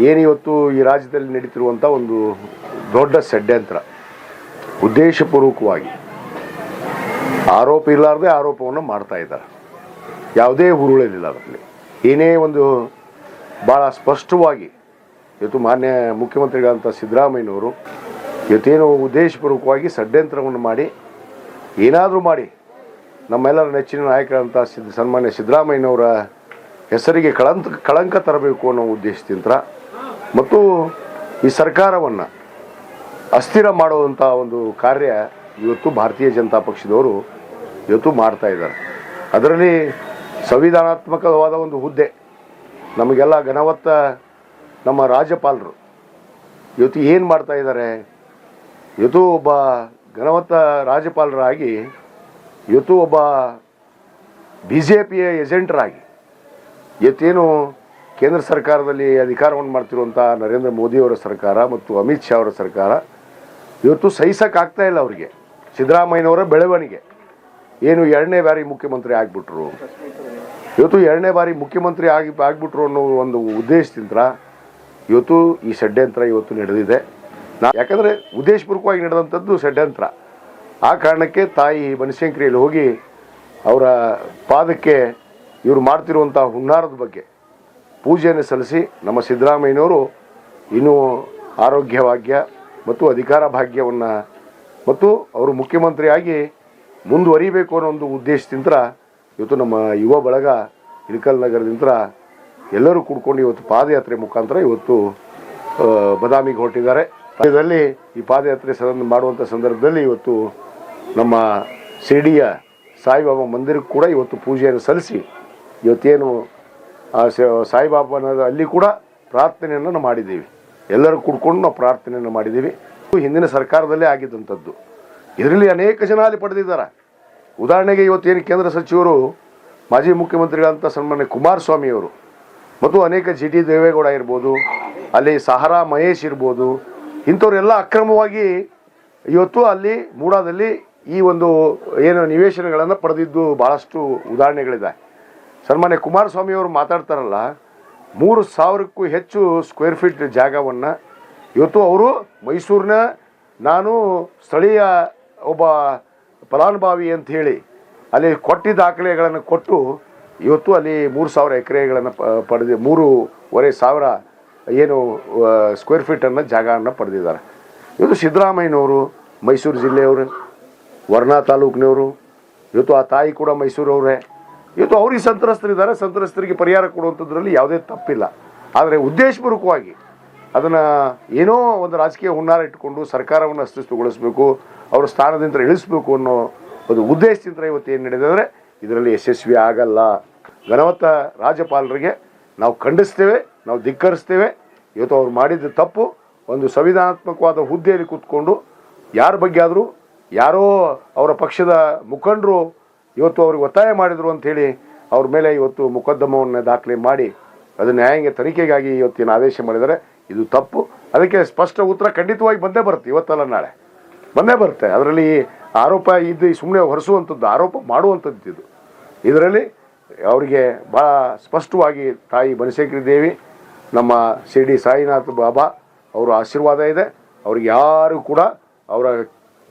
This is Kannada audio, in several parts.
ಏನಿವತ್ತು ಈ ರಾಜ್ಯದಲ್ಲಿ ನಡೀತಿರುವಂಥ ಒಂದು ದೊಡ್ಡ ಷಡ್ಯಂತ್ರ, ಉದ್ದೇಶಪೂರ್ವಕವಾಗಿ ಆರೋಪ ಇರಲಾರ್ದೆ ಆರೋಪವನ್ನು ಮಾಡ್ತಾ ಇದ್ದಾರೆ. ಯಾವುದೇ ಹುರುಳಿಲ್ಲ ಅದರಲ್ಲಿ. ಏನೇ ಒಂದು ಭಾಳ ಸ್ಪಷ್ಟವಾಗಿ ಇವತ್ತು ಮಾನ್ಯ ಮುಖ್ಯಮಂತ್ರಿಗಳಂಥ ಸಿದ್ದರಾಮಯ್ಯನವರು ಇವತ್ತೇನು ಉದ್ದೇಶಪೂರ್ವಕವಾಗಿ ಷಡ್ಯಂತ್ರವನ್ನು ಮಾಡಿ ಏನಾದರೂ ಮಾಡಿ ನಮ್ಮೆಲ್ಲರ ನೆಚ್ಚಿನ ನಾಯಕರಂಥ ಸನ್ಮಾನ್ಯ ಸಿದ್ದರಾಮಯ್ಯನವರ ಹೆಸರಿಗೆ ಕಳಂಕ ತರಬೇಕು ಅನ್ನೋ ಉದ್ದೇಶದಿಂದ ಮತ್ತು ಈ ಸರ್ಕಾರವನ್ನು ಅಸ್ಥಿರ ಮಾಡುವಂಥ ಒಂದು ಕಾರ್ಯ ಇವತ್ತು ಭಾರತೀಯ ಜನತಾ ಪಕ್ಷದವರು ಇವತ್ತು ಮಾಡ್ತಾ ಇದ್ದಾರೆ. ಅದರಲ್ಲಿ ಸಂವಿಧಾನಾತ್ಮಕವಾದ ಒಂದು ಹುದ್ದೆ ನಮಗೆಲ್ಲ ಘನವತ್ತ ನಮ್ಮ ರಾಜ್ಯಪಾಲರು ಇವತ್ತು ಏನು ಮಾಡ್ತಾ ಇದ್ದಾರೆ, ಇವತ್ತು ಒಬ್ಬ ಘನವತ್ತ ರಾಜ್ಯಪಾಲರಾಗಿ ಇವತ್ತು ಒಬ್ಬ BJPಯ ಏಜೆಂಟರಾಗಿ ಇವತ್ತೇನು ಕೇಂದ್ರ ಸರ್ಕಾರದಲ್ಲಿ ಅಧಿಕಾರವನ್ನು ಮಾಡ್ತಿರುವಂಥ ನರೇಂದ್ರ ಮೋದಿಯವರ ಸರ್ಕಾರ ಮತ್ತು ಅಮಿತ್ ಶಾ ಅವರ ಸರ್ಕಾರ ಇವತ್ತು ಸಹಿಸೋಕ್ಕಾಗ್ತಾ ಇಲ್ಲ ಅವರಿಗೆ. ಸಿದ್ದರಾಮಯ್ಯನವರ ಬೆಳವಣಿಗೆ ಏನು 2ನೇ ಬಾರಿ ಮುಖ್ಯಮಂತ್ರಿ ಆಗಿಬಿಟ್ರು, ಇವತ್ತು 2ನೇ ಬಾರಿ ಮುಖ್ಯಮಂತ್ರಿ ಆಗಿಬಿಟ್ರು ಅನ್ನೋ ಒಂದು ಉದ್ದೇಶದಿಂದ ಇವತ್ತು ಈ ಷಡ್ಯಂತ್ರ ಇವತ್ತು ನಡೆದಿದೆ. ಯಾಕಂದರೆ ಉದ್ದೇಶಪೂರ್ವಕವಾಗಿ ನಡೆದಂಥದ್ದು ಷಡ್ಯಂತ್ರ. ಆ ಕಾರಣಕ್ಕೆ ತಾಯಿ ಬನಶಂಕರಿಯಲ್ಲಿ ಹೋಗಿ ಅವರ ಪಾದಕ್ಕೆ ಇವರು ಮಾಡ್ತಿರುವಂಥ ಹುನ್ನಾರದ ಬಗ್ಗೆ ಪೂಜೆಯನ್ನು ಸಲ್ಲಿಸಿ ನಮ್ಮ ಸಿದ್ದರಾಮಯ್ಯನವರು ಇನ್ನೂ ಆರೋಗ್ಯ ಭಾಗ್ಯ ಮತ್ತು ಅಧಿಕಾರ ಭಾಗ್ಯವನ್ನು ಮತ್ತು ಅವರು ಮುಖ್ಯಮಂತ್ರಿಯಾಗಿ ಮುಂದುವರಿಬೇಕು ಅನ್ನೋ ಒಂದು ಉದ್ದೇಶದಿಂದ ಇವತ್ತು ನಮ್ಮ ಯುವ ಬಳಗ ಇಳಕಲ್ ನಗರದಿಂದ ಎಲ್ಲರೂ ಕೂಡ್ಕೊಂಡು ಇವತ್ತು ಪಾದಯಾತ್ರೆ ಮುಖಾಂತರ ಇವತ್ತು ಬದಾಮಿಗೆ ಹೊರಟಿದ್ದಾರೆ. ಇದರಲ್ಲಿ ಈ ಪಾದಯಾತ್ರೆ ಮಾಡುವಂಥ ಸಂದರ್ಭದಲ್ಲಿ ಇವತ್ತು ನಮ್ಮ ಶಿರ್ಡಿಯ ಸಾಯಿಬಾಬಾ ಮಂದಿರಕ್ಕೆ ಕೂಡ ಇವತ್ತು ಪೂಜೆಯನ್ನು ಸಲ್ಲಿಸಿ ಇವತ್ತೇನು ಆ ಸಾಯಿಬಾಬಾನ ಅಲ್ಲಿ ಕೂಡ ಪ್ರಾರ್ಥನೆಯನ್ನು ಮಾಡಿದ್ದೀವಿ. ಎಲ್ಲರೂ ಕೂಡ್ಕೊಂಡು ನಾವು ಪ್ರಾರ್ಥನೆಯನ್ನು ಮಾಡಿದ್ದೀವಿ. ಹಿಂದಿನ ಸರ್ಕಾರದಲ್ಲೇ ಆಗಿದ್ದಂಥದ್ದು. ಇದರಲ್ಲಿ ಅನೇಕ ಜನ ಅಲ್ಲಿ ಪಡೆದಿದ್ದಾರೆ. ಉದಾಹರಣೆಗೆ ಇವತ್ತೇನು ಕೇಂದ್ರ ಸಚಿವರು ಮಾಜಿ ಮುಖ್ಯಮಂತ್ರಿಗಳಂಥ ಸನ್ಮಾನ್ಯ ಕುಮಾರಸ್ವಾಮಿಯವರು ಮತ್ತು ಅನೇಕ GT ದೇವೇಗೌಡ ಇರ್ಬೋದು, ಅಲ್ಲಿ ಸಹಾರಾ ಮಹೇಶ್ ಇರ್ಬೋದು, ಇಂಥವರೆಲ್ಲ ಅಕ್ರಮವಾಗಿ ಇವತ್ತು ಅಲ್ಲಿ ಮೂಡಾದಲ್ಲಿ ಈ ಒಂದು ಏನು ನಿವೇಶನಗಳನ್ನು ಪಡೆದಿದ್ದು ಭಾಳಷ್ಟು ಉದಾಹರಣೆಗಳಿದೆ. ಸನ್ಮಾನ್ಯ ಕುಮಾರಸ್ವಾಮಿಯವರು ಮಾತಾಡ್ತಾರಲ್ಲ, 3,000ಕ್ಕೂ ಹೆಚ್ಚು ಸ್ಕ್ವೇರ್ ಫೀಟ್ ಜಾಗವನ್ನು ಇವತ್ತು ಅವರು ಮೈಸೂರಿನ ನಾನು ಸ್ಥಳೀಯ ಒಬ್ಬ ಫಲಾನುಭವಿ ಅಂತ ಹೇಳಿ ಅಲ್ಲಿ ಕೊಟ್ಟಿದ್ದ ದಾಖಲೆಗಳನ್ನು ಕೊಟ್ಟು ಇವತ್ತು ಅಲ್ಲಿ 3,000 ಎಕರೆಗಳನ್ನು ಪಡೆದು 3,500 ಏನು ಸ್ಕ್ವೇರ್ ಫೀಟನ್ನು ಜಾಗವನ್ನು ಪಡೆದಿದ್ದಾರೆ. ಇವತ್ತು ಸಿದ್ದರಾಮಯ್ಯನವರು ಮೈಸೂರು ಜಿಲ್ಲೆಯವರು, ವರ್ಣಾ ತಾಲೂಕಿನವರು, ಇವತ್ತು ಆ ತಾಯಿ ಕೂಡ ಮೈಸೂರವರೇ. ಇವತ್ತು ಅವ್ರಿಗೆ ಸಂತ್ರಸ್ತರಿದ್ದಾರೆ, ಸಂತ್ರಸ್ತರಿಗೆ ಪರಿಹಾರ ಕೊಡುವಂಥದ್ರಲ್ಲಿ ಯಾವುದೇ ತಪ್ಪಿಲ್ಲ. ಆದರೆ ಉದ್ದೇಶಪೂರ್ವಕವಾಗಿ ಅದನ್ನು ಏನೋ ಒಂದು ರಾಜಕೀಯ ಹುನ್ನಾರ ಇಟ್ಟುಕೊಂಡು ಸರ್ಕಾರವನ್ನು ಅಸ್ತಿತ್ವಗೊಳಿಸಬೇಕು, ಅವರ ಸ್ಥಾನದಿಂದ ಇಳಿಸಬೇಕು ಅನ್ನೋ ಒಂದು ಉದ್ದೇಶದಿಂದ ಇವತ್ತು ಏನು ನಡೆದಿದೆ ಇದರಲ್ಲಿ ಯಶಸ್ವಿ ಆಗಲ್ಲ. ಘನವತ್ತ ರಾಜ್ಯಪಾಲರಿಗೆ ನಾವು ಖಂಡಿಸ್ತೇವೆ, ನಾವು ಧಿಕ್ಕರಿಸ್ತೇವೆ. ಇವತ್ತು ಅವ್ರು ಮಾಡಿದ ತಪ್ಪು. ಒಂದು ಸಂವಿಧಾನಾತ್ಮಕವಾದ ಹುದ್ದೆಯಲ್ಲಿ ಕೂತ್ಕೊಂಡು ಯಾರ ಬಗ್ಗೆ ಆದರೂ ಯಾರೋ ಅವರ ಪಕ್ಷದ ಮುಖಂಡರು ಇವತ್ತು ಅವ್ರಿಗೆ ಒತ್ತಾಯ ಮಾಡಿದರು ಅಂಥೇಳಿ ಅವ್ರ ಮೇಲೆ ಇವತ್ತು ಮೊಕದ್ದಮವನ್ನು ದಾಖಲೆ ಮಾಡಿ ಅದು ನ್ಯಾಯಾಂಗ ತನಿಖೆಗಾಗಿ ಇವತ್ತಿನ ಆದೇಶ ಮಾಡಿದರೆ ಇದು ತಪ್ಪು. ಅದಕ್ಕೆ ಸ್ಪಷ್ಟ ಉತ್ತರ ಖಂಡಿತವಾಗಿ ಬಂದೇ ಬರುತ್ತೆ, ಇವತ್ತಲ್ಲ ನಾಳೆ ಬಂದೇ ಬರುತ್ತೆ. ಅದರಲ್ಲಿ ಆರೋಪ ಇದು ಸುಮ್ಮನೆ ಹೊರಿಸುವಂಥದ್ದು, ಆರೋಪ ಮಾಡುವಂಥದ್ದು ಇದು. ಇದರಲ್ಲಿ ಅವರಿಗೆ ಭಾಳ ಸ್ಪಷ್ಟವಾಗಿ ತಾಯಿ ಬನಶಂಕರಿ ದೇವಿ, ನಮ್ಮ ಶಿರ್ಡಿ ಸಾಯಿನಾಥ್ ಬಾಬಾ ಅವರ ಆಶೀರ್ವಾದ ಇದೆ. ಅವ್ರಿಗೆ ಯಾರು ಕೂಡ ಅವರ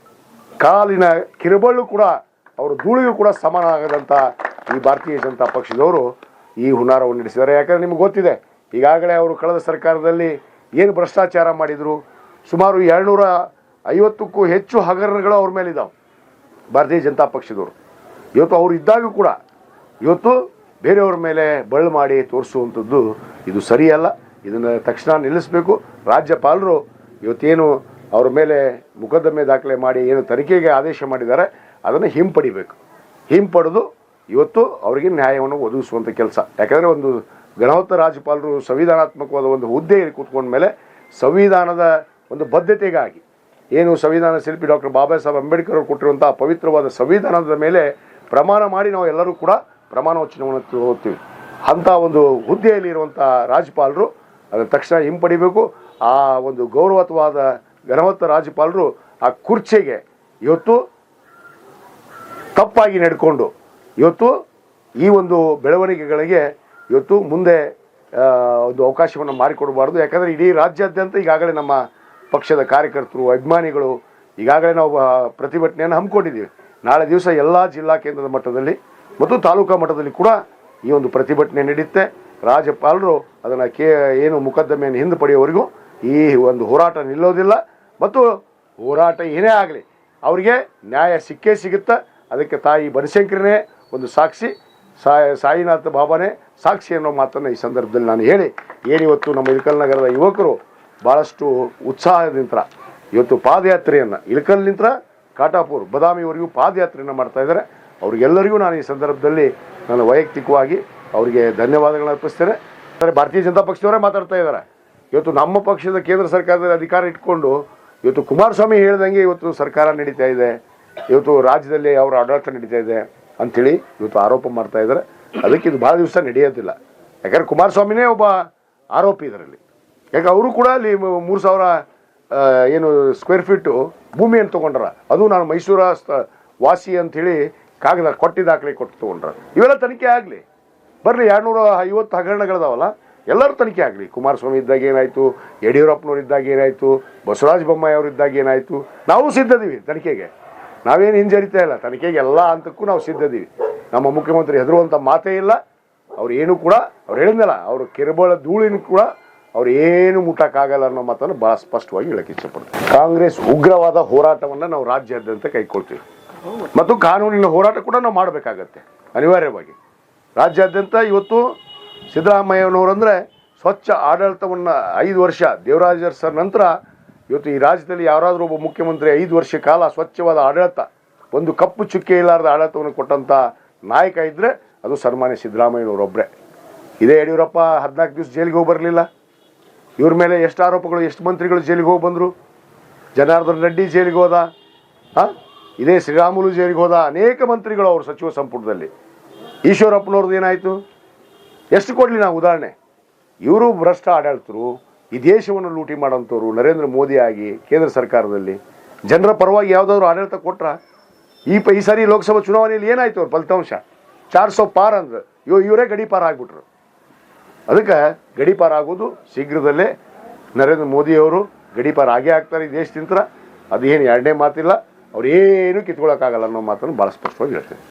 ಕಾಲಿನ ಕಿರುಬಳ್ಳು ಕೂಡ ಅವರ ಧೂಳಿಗೂ ಕೂಡ ಸಮಾನ ಆಗದಂಥ ಈ ಭಾರತೀಯ ಜನತಾ ಪಕ್ಷದವರು ಈ ಹುನ್ನಾರವನ್ನು ನಡೆಸಿದ್ದಾರೆ. ಯಾಕಂದರೆ ನಿಮ್ಗೆ ಗೊತ್ತಿದೆ, ಈಗಾಗಲೇ ಅವರು ಕಳೆದ ಸರ್ಕಾರದಲ್ಲಿ ಏನು ಭ್ರಷ್ಟಾಚಾರ ಮಾಡಿದರು, ಸುಮಾರು 250ಕ್ಕೂ ಹೆಚ್ಚು ಹಗರಣಗಳು ಅವ್ರ ಮೇಲಿದ್ದಾವೆ ಭಾರತೀಯ ಜನತಾ ಪಕ್ಷದವರು. ಇವತ್ತು ಅವರು ಇದ್ದಾಗ ಕೂಡ ಇವತ್ತು ಬೇರೆಯವ್ರ ಮೇಲೆ ಬಳ್ಳು ಮಾಡಿ ತೋರಿಸುವಂಥದ್ದು ಇದು ಸರಿಯಲ್ಲ. ಇದನ್ನು ತಕ್ಷಣ ನಿಲ್ಲಿಸಬೇಕು. ರಾಜ್ಯಪಾಲರು ಇವತ್ತೇನು ಅವ್ರ ಮೇಲೆ ಮೊಕದ್ದಮೆ ದಾಖಲೆ ಮಾಡಿ ಏನು ತನಿಖೆಗೆ ಆದೇಶ ಮಾಡಿದ್ದಾರೆ ಅದನ್ನು ಹಿಂಪಡಿಬೇಕು. ಹಿಂಪಡೆದು ಇವತ್ತು ಅವರಿಗೆ ನ್ಯಾಯವನ್ನು ಒದಗಿಸುವಂಥ ಕೆಲಸ. ಯಾಕಂದರೆ ಒಂದು ಘನವತ್ತ ರಾಜ್ಯಪಾಲರು ಸಂವಿಧಾನಾತ್ಮಕವಾದ ಒಂದು ಹುದ್ದೆಯಲ್ಲಿ ಕೂತ್ಕೊಂಡ ಮೇಲೆ ಸಂವಿಧಾನದ ಒಂದು ಬದ್ಧತೆಗಾಗಿ ಏನು ಸಂವಿಧಾನ ಶಿಲ್ಪಿ ಡಾಕ್ಟರ್ ಬಾಬಾ ಸಾಹೇಬ್ ಅಂಬೇಡ್ಕರ್ ಅವರು ಕೊಟ್ಟಿರುವಂಥ ಸಂವಿಧಾನದ ಮೇಲೆ ಪ್ರಮಾಣ ಮಾಡಿ ನಾವು ಎಲ್ಲರೂ ಕೂಡ ಪ್ರಮಾಣ ವಚನವನ್ನು ಓದ್ತೀವಿ. ಅಂಥ ಒಂದು ಹುದ್ದೆಯಲ್ಲಿ ಇರುವಂಥ ರಾಜ್ಯಪಾಲರು ಅದನ್ನು ತಕ್ಷಣ ಹಿಂಪಡಿಬೇಕು. ಆ ಒಂದು ಗೌರವತ್ವಾದ ಘನವತ್ತ ರಾಜ್ಯಪಾಲರು ಆ ಕುರ್ಚಿಗೆ ಇವತ್ತು ತಪ್ಪಾಗಿ ನಡ್ಕೊಂಡು ಇವತ್ತು ಈ ಒಂದು ಬೆಳವಣಿಗೆಗಳಿಗೆ ಇವತ್ತು ಮುಂದೆ ಒಂದು ಅವಕಾಶವನ್ನು ಮಾಡಿಕೊಡಬಾರ್ದು. ಯಾಕಂದರೆ ಇಡೀ ರಾಜ್ಯಾದ್ಯಂತ ಈಗಾಗಲೇ ನಮ್ಮ ಪಕ್ಷದ ಕಾರ್ಯಕರ್ತರು, ಅಭಿಮಾನಿಗಳು ಈಗಾಗಲೇ ನಾವು ಪ್ರತಿಭಟನೆಯನ್ನು ಹಮ್ಮಿಕೊಂಡಿದ್ದೀವಿ. ನಾಳೆ ದಿವಸ ಎಲ್ಲ ಜಿಲ್ಲಾ ಕೇಂದ್ರದ ಮಟ್ಟದಲ್ಲಿ ಮತ್ತು ತಾಲೂಕಾ ಮಟ್ಟದಲ್ಲಿ ಕೂಡ ಈ ಒಂದು ಪ್ರತಿಭಟನೆ ನಡೆಯುತ್ತೆ. ರಾಜ್ಯಪಾಲರು ಅದನ್ನು ಏನು ಮೊಕದ್ದಮೆಯನ್ನು ಹಿಂದೆ ಪಡೆಯುವವರೆಗೂ ಈ ಒಂದು ಹೋರಾಟ ನಿಲ್ಲೋದಿಲ್ಲ. ಮತ್ತು ಹೋರಾಟ ಏನೇ ಆಗಲಿ ಅವರಿಗೆ ನ್ಯಾಯ ಸಿಕ್ಕೇ ಸಿಗುತ್ತಾ. ಅದಕ್ಕೆ ತಾಯಿ ಬನಶಂಕರಿನೇ ಒಂದು ಸಾಕ್ಷಿ, ಸಾಯಿನಾಥ ಬಾಬಾನೇ ಸಾಕ್ಷಿ ಅನ್ನೋ ಮಾತನ್ನು ಈ ಸಂದರ್ಭದಲ್ಲಿ ನಾನು ಹೇಳಿ, ಏನಿವತ್ತು ನಮ್ಮ ಇಳಕಲ್ ನಗರದ ಯುವಕರು ಭಾಳಷ್ಟು ಉತ್ಸಾಹದಿಂದ ಇವತ್ತು ಪಾದಯಾತ್ರೆಯನ್ನು ಇಳಕಲ್ನಿಂದ ಕಾಟಾಪುರ್ ಬದಾಮಿವರೆಗೂ ಪಾದಯಾತ್ರೆಯನ್ನು ಮಾಡ್ತಾಯಿದ್ದಾರೆ. ಅವ್ರಿಗೆಲ್ಲರಿಗೂ ನಾನು ಈ ಸಂದರ್ಭದಲ್ಲಿ ನಾನು ವೈಯಕ್ತಿಕವಾಗಿ ಅವರಿಗೆ ಧನ್ಯವಾದಗಳನ್ನು ಅರ್ಪಿಸ್ತೇನೆ. ಭಾರತೀಯ ಜನತಾ ಪಕ್ಷದವರೇ ಮಾತಾಡ್ತಾ ಇದ್ದಾರೆ. ಇವತ್ತು ನಮ್ಮ ಪಕ್ಷದ ಕೇಂದ್ರ ಸರ್ಕಾರದಲ್ಲಿ ಅಧಿಕಾರ ಇಟ್ಕೊಂಡು ಇವತ್ತು ಕುಮಾರಸ್ವಾಮಿ ಹೇಳ್ದಂಗೆ ಇವತ್ತು ಸರ್ಕಾರ ನಡೀತಾ ಇದೆ, ಇವತ್ತು ರಾಜ್ಯದಲ್ಲಿ ಅವರ ಆಡಳಿತ ನಡೀತಾ ಇದೆ ಅಂಥೇಳಿ ಇವತ್ತು ಆರೋಪ ಮಾಡ್ತಾ ಇದ್ದಾರೆ. ಅದಕ್ಕೆ ಇದು ಭಾಳ ದಿವಸ ನಡೆಯೋದಿಲ್ಲ. ಯಾಕಂದರೆ ಕುಮಾರಸ್ವಾಮಿನೇ ಒಬ್ಬ ಆರೋಪಿ ಇದರಲ್ಲಿ. ಯಾಕೆ ಅವರು ಕೂಡ ಅಲ್ಲಿ 3000 ಏನು ಸ್ಕ್ವೇರ್ ಫೀಟು ಭೂಮಿಯನ್ನು ತೊಗೊಂಡ್ರ, ಅದು ನಾನು ಮೈಸೂರ ವಾಸಿ ಅಂಥೇಳಿ ಕಾಗದ ಕೊಟ್ಟು ತೊಗೊಂಡ್ರ. ಇವೆಲ್ಲ ತನಿಖೆ ಆಗಲಿ, ಬರಲಿ. 250 ಹಗರಣಗಳಿದಾವಲ್ಲ, ಎಲ್ಲರೂ ತನಿಖೆ ಆಗಲಿ. ಕುಮಾರಸ್ವಾಮಿ ಇದ್ದಾಗ ಏನಾಯಿತು, ಯಡಿಯೂರಪ್ಪನವ್ರು ಇದ್ದಾಗ ಏನಾಯಿತು, ಬಸವರಾಜ ಬೊಮ್ಮಾಯಿ ಅವರು ಇದ್ದಾಗ ಏನಾಯಿತು, ನಾವು ಸಿದ್ಧದೀವಿ ತನಿಖೆಗೆ. ನಾವೇನು ಹಿಂಜರಿತಾ ಇಲ್ಲ, ತನಿಖೆಗೆ ಎಲ್ಲ ಹಂತಕ್ಕೂ ನಾವು ಸಿದ್ಧದೀವಿ. ನಮ್ಮ ಮುಖ್ಯಮಂತ್ರಿ ಹೆದರುವಂಥ ಮಾತೇ ಇಲ್ಲ. ಅವ್ರು ಏನು ಕೂಡ ಅವ್ರು ಹೇಳಿದ್ನಲ್ಲ, ಅವರು ಕಿರುಬಳ ಧೂಳಿನ ಕೂಡ ಅವ್ರು ಏನು ಮುಟ್ಟಕ್ಕಾಗಲ್ಲ ಅನ್ನೋ ಮಾತನ್ನು ಭಾಳ ಸ್ಪಷ್ಟವಾಗಿ ಹೇಳಕ್ಕೆ ಇಷ್ಟಪಡ್ತೀವಿ. ಕಾಂಗ್ರೆಸ್ ಉಗ್ರವಾದ ಹೋರಾಟವನ್ನು ನಾವು ರಾಜ್ಯಾದ್ಯಂತ ಕೈಗೊಳ್ತೀವಿ ಮತ್ತು ಕಾನೂನಿನ ಹೋರಾಟ ಕೂಡ ನಾವು ಮಾಡಬೇಕಾಗತ್ತೆ ಅನಿವಾರ್ಯವಾಗಿ. ರಾಜ್ಯಾದ್ಯಂತ ಇವತ್ತು ಸಿದ್ದರಾಮಯ್ಯನವರಂದರೆ ಸ್ವಚ್ಛ ಆಡಳಿತವನ್ನು 5 ವರ್ಷ ದೇವರಾಜ ಸರ್ ನಂತರ ಇವತ್ತು ಈ ರಾಜ್ಯದಲ್ಲಿ ಯಾರಾದರೂ ಒಬ್ಬ ಮುಖ್ಯಮಂತ್ರಿ 5 ವರ್ಷ ಕಾಲ ಸ್ವಚ್ಛವಾದ ಆಡಳಿತ, ಒಂದು ಕಪ್ಪು ಚುಕ್ಕೆ ಇಲ್ಲಾರದ ಆಡಳಿತವನ್ನು ಕೊಟ್ಟಂಥ ನಾಯಕ ಇದ್ದರೆ ಅದು ಸನ್ಮಾನ್ಯ ಸಿದ್ದರಾಮಯ್ಯನವರೊಬ್ಬರೇ. ಇದೇ ಯಡಿಯೂರಪ್ಪ 14 ದಿವಸ ಜೈಲಿಗೆ ಹೋಗಿ ಬರಲಿಲ್ಲ. ಇವ್ರ ಮೇಲೆ ಎಷ್ಟು ಆರೋಪಗಳು, ಎಷ್ಟು ಮಂತ್ರಿಗಳು ಜೈಲಿಗೆ ಹೋಗಿ ಬಂದರು. ಜನಾರ್ದನ್ ರೆಡ್ಡಿ ಜೈಲಿಗೆ ಹೋದ, ಇದೇ ಶ್ರೀರಾಮುಲು ಜೈಲಿಗೆ ಹೋದ. ಅನೇಕ ಮಂತ್ರಿಗಳು ಅವರು ಸಚಿವ ಸಂಪುಟದಲ್ಲಿ. ಈಶ್ವರಪ್ಪನವ್ರದ್ದು ಏನಾಯಿತು, ಎಷ್ಟು ಕೊಡಲಿ ನಾವು ಉದಾಹರಣೆ. ಇವರು ಭ್ರಷ್ಟ ಆಡಳಿತರು, ಈ ದೇಶವನ್ನು ಲೂಟಿ ಮಾಡೋಂಥವ್ರು. ನರೇಂದ್ರ ಮೋದಿ ಆಗಿ ಕೇಂದ್ರ ಸರ್ಕಾರದಲ್ಲಿ ಜನರ ಪರವಾಗಿ ಯಾವುದಾದ್ರು ಆಡಳಿತ ಕೊಟ್ರ? ಈ ಸಾರಿ ಲೋಕಸಭಾ ಚುನಾವಣೆಯಲ್ಲಿ ಏನಾಯ್ತು ಅವ್ರ ಫಲಿತಾಂಶ? 400 ಪಾರ್ ಅಂದ್ರೆ ಇವರೇ ಗಡಿ ಪಾರ್ ಆಗಿಬಿಟ್ರು. ಅದಕ್ಕೆ ಗಡಿ ಪಾರ್ ಆಗೋದು ಶೀಘ್ರದಲ್ಲೇ ನರೇಂದ್ರ ಮೋದಿಯವರು ಗಡಿ ಪಾರ್ ಆಗೇ ಆಗ್ತಾರೆ ಈ ದೇಶದಿಂದ. ಅದೇನು ಎರಡನೇ ಮಾತಿಲ್ಲ. ಅವ್ರು ಏನು ಕಿತ್ಕೊಳ್ಳೋಕ್ಕಾಗಲ್ಲ ಅನ್ನೋ ಮಾತನ್ನು ಭಾಳ ಸ್ಪಷ್ಟವಾಗಿ ಹೇಳ್ತೇನೆ.